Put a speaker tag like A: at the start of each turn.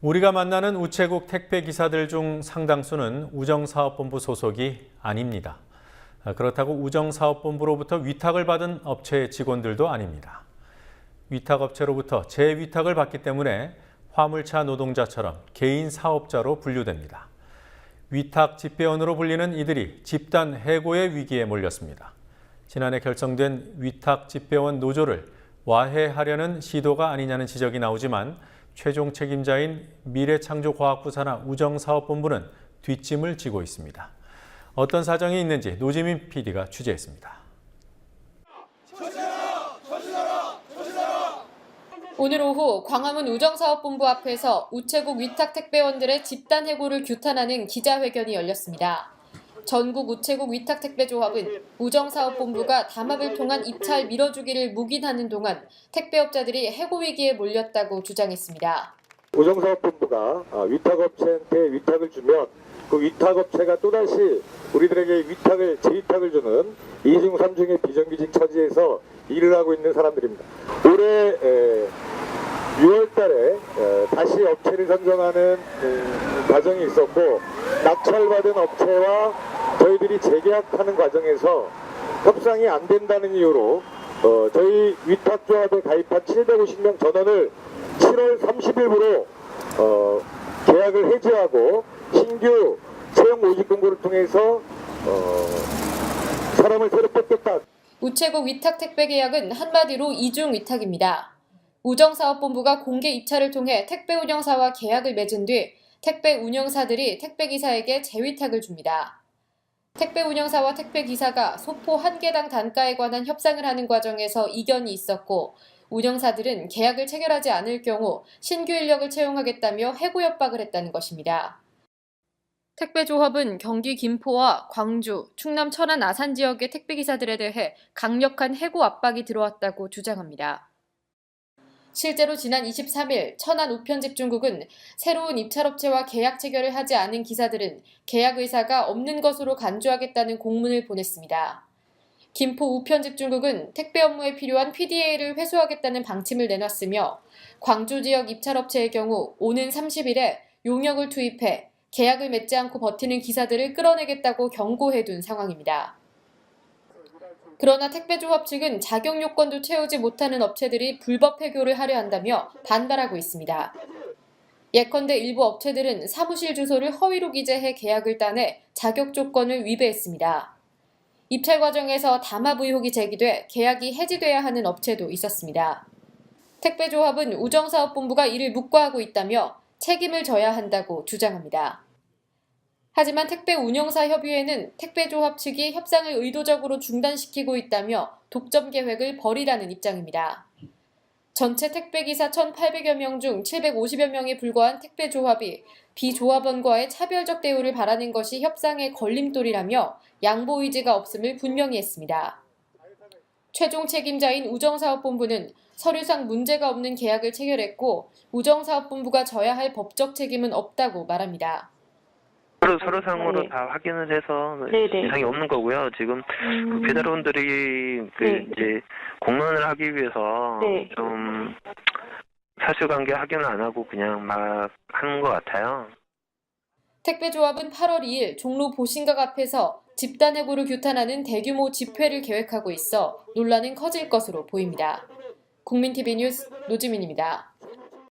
A: 우리가 만나는 우체국 택배 기사들 중 상당수는 우정사업본부 소속이 아닙니다. 그렇다고 우정사업본부로부터 위탁을 받은 업체의 직원들도 아닙니다. 위탁업체로부터 재위탁을 받기 때문에 화물차 노동자처럼 개인 사업자로 분류됩니다. 위탁 집배원으로 불리는 이들이 집단 해고의 위기에 몰렸습니다. 지난해 결성된 위탁 집배원 노조를 와해하려는 시도가 아니냐는 지적이 나오지만 최종 책임자인 미래창조과학부 산하 우정사업본부는 뒷짐을 지고 있습니다. 어떤 사정이 있는지 노지민 PD가 취재했습니다.
B: 오늘 오후 광화문 우정사업본부 앞에서 우체국 위탁 택배원들의 집단 해고를 규탄하는 기자회견이 열렸습니다. 전국 우체국 위탁 택배조합은 우정사업본부가 담합을 통한 입찰 밀어주기를 묵인하는 동안 택배업자들이 해고 위기에 몰렸다고 주장했습니다.
C: 우정사업본부가 위탁업체한테 위탁을 주면 그 위탁업체가 또다시 우리들에게 재위탁을 주는 이중 삼중의 비정규직 처지에서 일을 하고 있는 사람들입니다. 올해 6월 달에 다시 업체를 선정하는 과정이 있었고 낙찰받은 업체와 저희들이 재계약하는 과정에서 협상이 안 된다는 이유로 저희 위탁조합에 가입한 750명 전원을 7월 30일부로 계약을 해지하고 신규 채용 모집 공고를 통해서 사람을 새로 뽑겠다.
B: 우체국 위탁 택배 계약은 한마디로 이중 위탁입니다. 우정사업본부가 공개 입찰을 통해 택배 운영사와 계약을 맺은 뒤 택배 운영사들이 택배기사에게 재위탁을 줍니다. 택배 운영사와 택배기사가 소포 한 개당 단가에 관한 협상을 하는 과정에서 이견이 있었고 운영사들은 계약을 체결하지 않을 경우 신규 인력을 채용하겠다며 해고 협박을 했다는 것입니다. 택배조합은 경기 김포와 광주, 충남 천안 아산 지역의 택배기사들에 대해 강력한 해고 압박이 들어왔다고 주장합니다. 실제로 지난 23일 천안 우편집중국은 새로운 입찰업체와 계약 체결을 하지 않은 기사들은 계약 의사가 없는 것으로 간주하겠다는 공문을 보냈습니다. 김포 우편집중국은 택배 업무에 필요한 PDA를 회수하겠다는 방침을 내놨으며 광주 지역 입찰업체의 경우 오는 30일에 용역을 투입해 계약을 맺지 않고 버티는 기사들을 끌어내겠다고 경고해둔 상황입니다. 그러나 택배조합 측은 자격 요건도 채우지 못하는 업체들이 불법 해고를 하려 한다며 반발하고 있습니다. 예컨대 일부 업체들은 사무실 주소를 허위로 기재해 계약을 따내 자격 조건을 위배했습니다. 입찰 과정에서 담합 의혹이 제기돼 계약이 해지돼야 하는 업체도 있었습니다. 택배조합은 우정사업본부가 이를 묵과하고 있다며 책임을 져야 한다고 주장합니다. 하지만 택배 운영사 협의회는 택배조합 측이 협상을 의도적으로 중단시키고 있다며 독점 계획을 벌이라는 입장입니다. 전체 택배기사 1,800여 명 중 750여 명에 불과한 택배조합이 비조합원과의 차별적 대우를 바라는 것이 협상의 걸림돌이라며 양보 의지가 없음을 분명히 했습니다. 최종 책임자인 우정사업본부는 서류상 문제가 없는 계약을 체결했고 우정사업본부가 져야 할 법적 책임은 없다고 말합니다.
D: 서류상으로 다 확인을 해서 이상이 없는 거고요. 지금 그 배달원들이 이제 공론을 하기 위해서 좀 사실관계 확인을 안 하고 그냥 막 하는 것 같아요.
B: 택배조합은 8월 2일 종로 보신각 앞에서 집단 해고를 규탄하는 대규모 집회를 계획하고 있어 논란은 커질 것으로 보입니다. 국민TV 뉴스 노지민입니다.